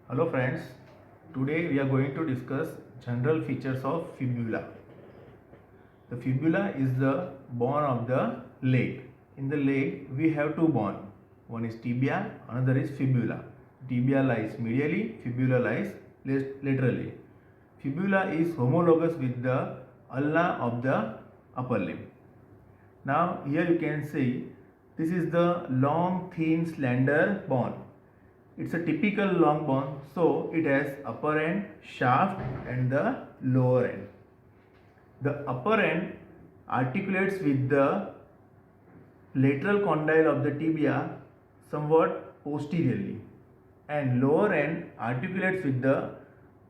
Hello friends, today we are going to discuss general features of fibula. The fibula is the bone of the leg. In the leg we have two bones. One is tibia, another is fibula. Tibia lies medially, fibula lies laterally. Fibula is homologous with the ulna of the upper limb. Now here you can see this is the long, thin, slender bone. It's a typical long bone, so it has upper end, shaft and the lower end. The upper end articulates with the lateral condyle of the tibia somewhat posteriorly, and lower end articulates with the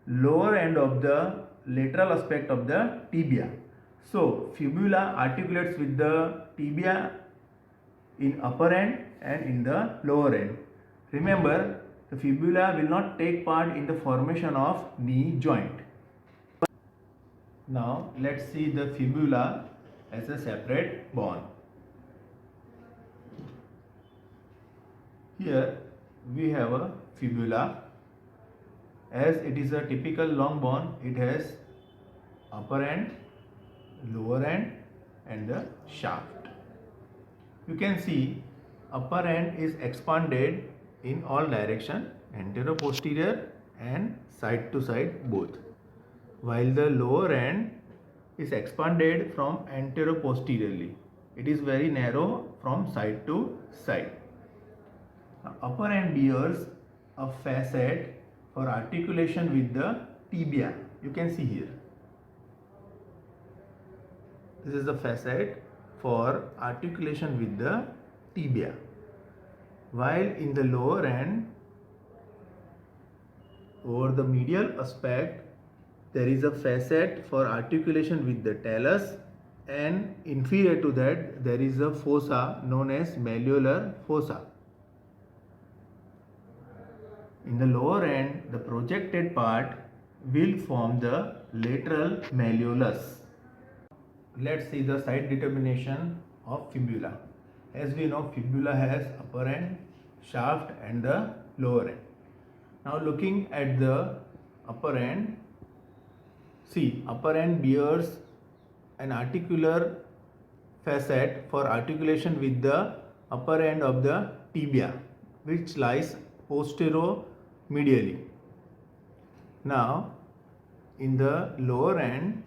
lower end of the lateral aspect of the tibia. So fibula articulates with the tibia in upper end and in the lower end. Remember, the fibula will not take part in the formation of knee joint. Now let's see the fibula as a separate bone. Here we have a fibula. As it is a typical long bone, it has upper end, lower end and the shaft. You can see upper end is expanded in all direction, anterior-posterior and side to side both, while the lower end is expanded from anterior-posteriorly. It is very narrow from side to side. Now, upper end bears a facet for articulation with the tibia. You can see here. This is the facet for articulation with the tibia. While in the lower end, over the medial aspect, there is a facet for articulation with the talus, and inferior to that there is a fossa known as malleolar fossa. In the lower end, the projected part will form the lateral malleolus. Let's see the side determination of fibula. As we know, fibula has upper end, shaft and the lower end. Now looking at the upper end, see, upper end bears an articular facet for articulation with the upper end of the tibia, which lies posterior-medially. Now in the lower end,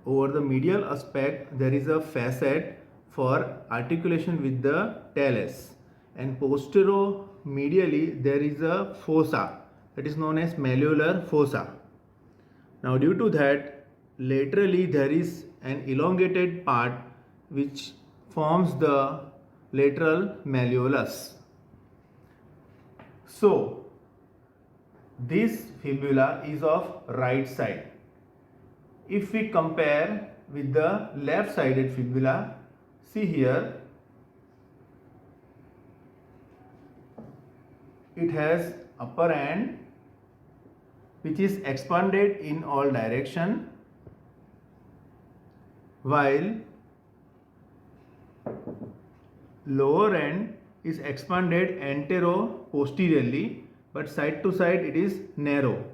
over the medial aspect there is a facet for articulation with the talus, and posterior-medially there is a fossa that is known as malleolar fossa. Now due to that, laterally there is an elongated part which forms the lateral malleolus. So this fibula is of right side. If we compare with the left sided fibula, see here, it has upper end which is expanded in all direction, while lower end is expanded antero-posteriorly, but side to side it is narrow,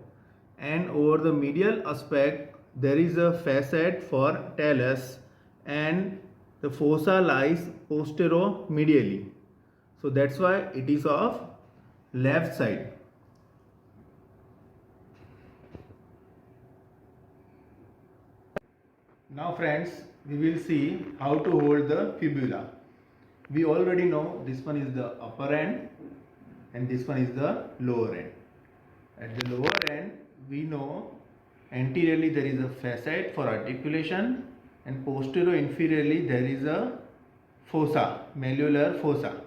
and over the medial aspect there is a facet for talus, and the fossa lies posterior-medially. So that's why it is of left side. Now friends, we will see how to hold the fibula. We already know this one is the upper end and this one is the lower end. At the lower end, we know anteriorly there is a facet for articulation, and posterior inferiorly there is a fossa, malleolar fossa.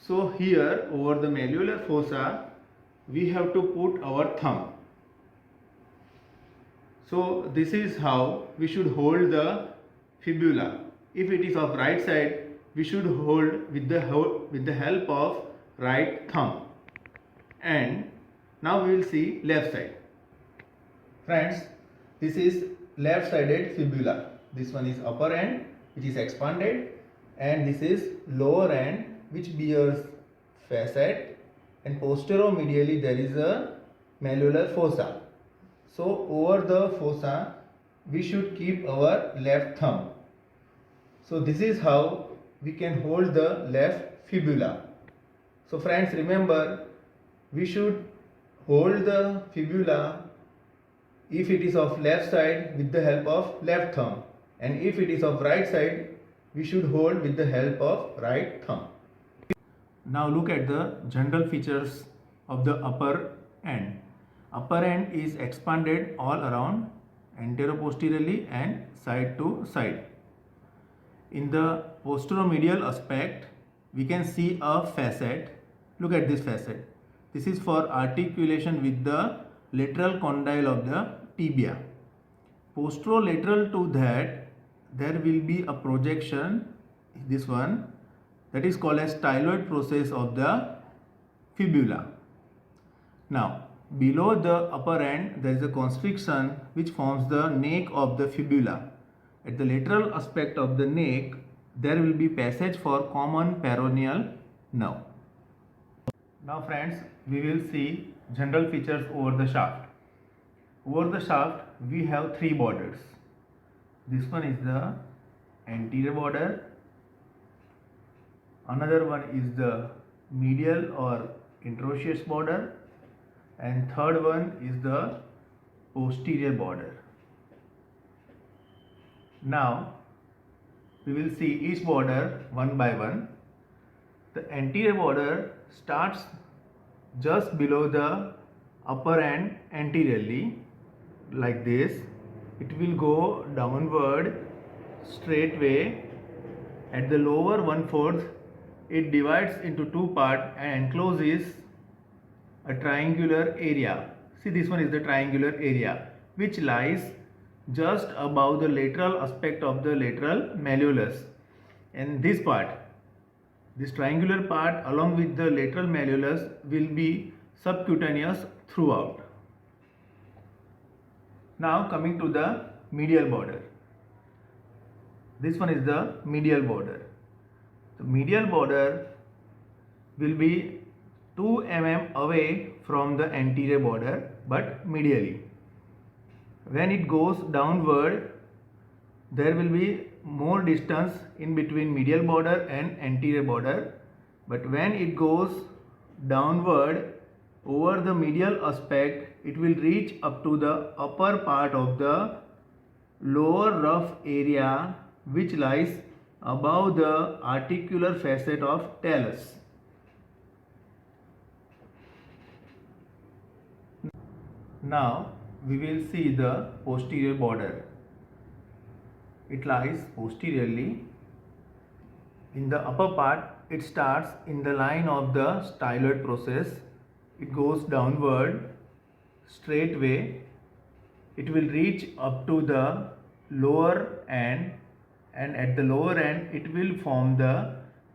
So here over the malleolar fossa we have to put our thumb. So this is how we should hold the fibula. If it is of right side, we should hold with the help of right thumb. And now we will see left side. Friends, this is left sided fibula. This one is upper end which is expanded, and this is lower end which bears facet and posteromedially there is a malleolar fossa. So over the fossa we should keep our left thumb. So this is how we can hold the left fibula. So friends, remember, we should hold the fibula if it is of left side with the help of left thumb, and if it is of right side we should hold with the help of right thumb. Now look at the general features of the upper end. Upper end is expanded all around, anteroposteriorly and side to side. In the posteromedial aspect we can see a facet. Look at this facet. This is for articulation with the lateral condyle of the tibia. Posterolateral to that there will be a projection, this one, that is called as styloid process of the fibula. Now below the upper end there is a constriction which forms the neck of the fibula. At the lateral aspect of the neck there will be passage for common peroneal nerve. Now friends, we will see general features over the shaft. Over the shaft we have three borders. This one is the anterior border, another one is the medial or interosseous border, and third one is the posterior border. Now we will see each border one by one. The anterior border starts just below the upper end anteriorly, like this. It will go downward straightway. At the lower 1/4 it divides into two parts and encloses a triangular area. See, this one is the triangular area which lies just above the lateral aspect of the lateral malleolus, and this part, this triangular part along with the lateral malleolus will be subcutaneous throughout. Now coming to the medial border. This one is the medial border. The medial border will be 2 mm away from the anterior border, but medially. When it goes downward there will be more distance in between medial border and anterior border, but when it goes downward over the medial aspect it will reach up to the upper part of the lower rough area which lies above the articular facet of talus. Now we will see the posterior border. It lies posteriorly. In the upper part it starts in the line of the styloid process. It goes downward straightway. It will reach up to the lower end, and at the lower end it will form the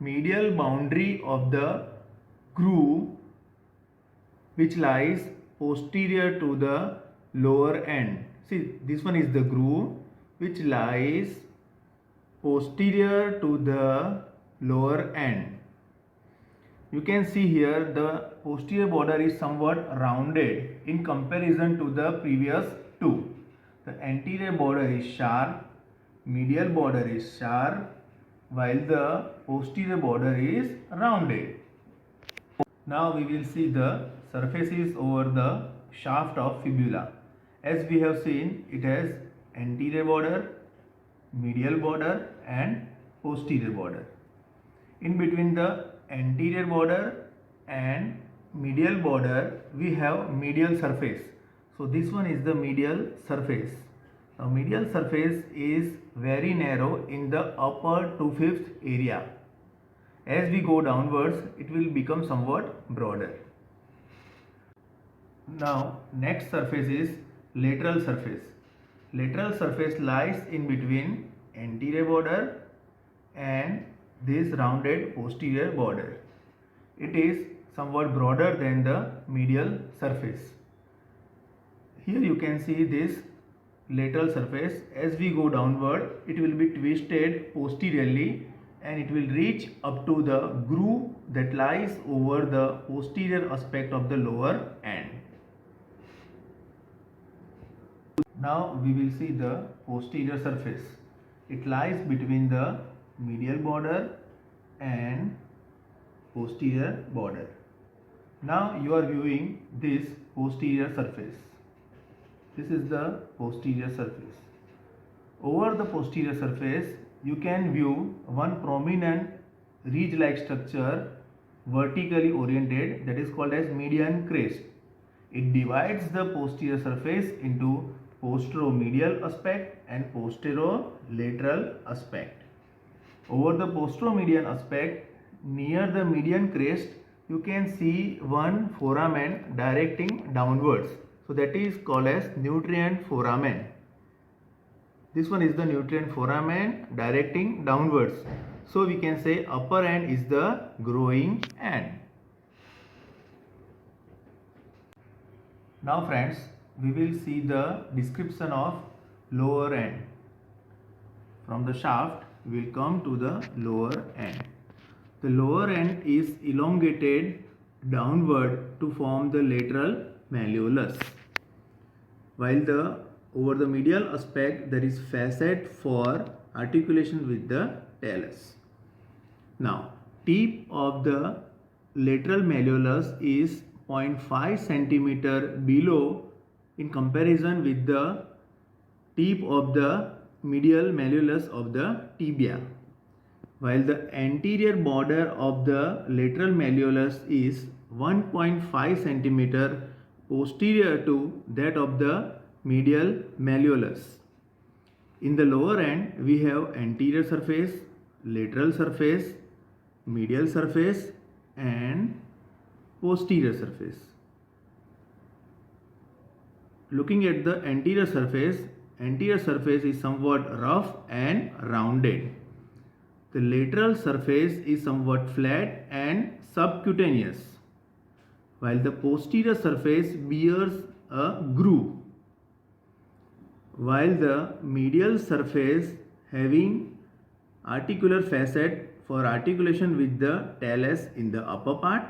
medial boundary of the groove which lies posterior to the lower end. See, this one is the groove which lies posterior to the lower end. You can see here the posterior border is somewhat rounded in comparison to the previous two. The anterior border is sharp, medial border is sharp, while the posterior border is rounded. Now we will see the surfaces over the shaft of fibula. As we have seen, it has anterior border, medial border and posterior border. In between the anterior border and medial border we have medial surface. So this one is the medial surface. Now medial surface is very narrow in the upper 2/5 area. As we go downwards it will become somewhat broader. Now next surface is lateral surface. Lateral surface lies in between anterior border and this rounded posterior border. It is somewhat broader than the medial surface. Here you can see this lateral surface. As we go downward it will be twisted posteriorly and it will reach up to the groove that lies over the posterior aspect of the lower end. Now we will see the posterior surface. It lies between the medial border and posterior border. Now you are viewing this posterior surface. This is the posterior surface. Over the posterior surface, you can view one prominent ridge-like structure vertically oriented, that is called as median crest. It divides the posterior surface into posteromedial aspect and posterolateral aspect. Over the posteromedian aspect, near the median crest, you can see one foramen directing downwards. So that is called as nutrient foramen. This one is the nutrient foramen directing downwards. So we can say upper end is the growing end. Now friends, we will see the description of lower end. From the shaft, we will come to the lower end. The lower end is elongated downward to form the lateral malleolus, while over the medial aspect there is facet for articulation with the talus. Now, tip of the lateral malleolus is 0.5 cm below in comparison with the tip of the medial malleolus of the tibia, while the anterior border of the lateral malleolus is 1.5 cm posterior to that of the medial malleolus. In the lower end, we have anterior surface, lateral surface, medial surface and posterior surface. Looking at the anterior surface is somewhat rough and rounded. The lateral surface is somewhat flat and subcutaneous, while the posterior surface bears a groove, while the medial surface having articular facet for articulation with the talus in the upper part,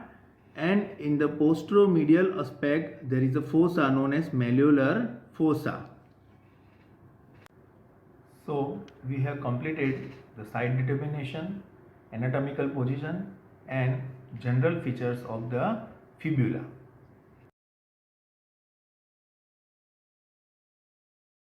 and in the posteromedial aspect there is a fossa known as malleolar fossa. So we have completed the site determination, anatomical position and general features of the fibula.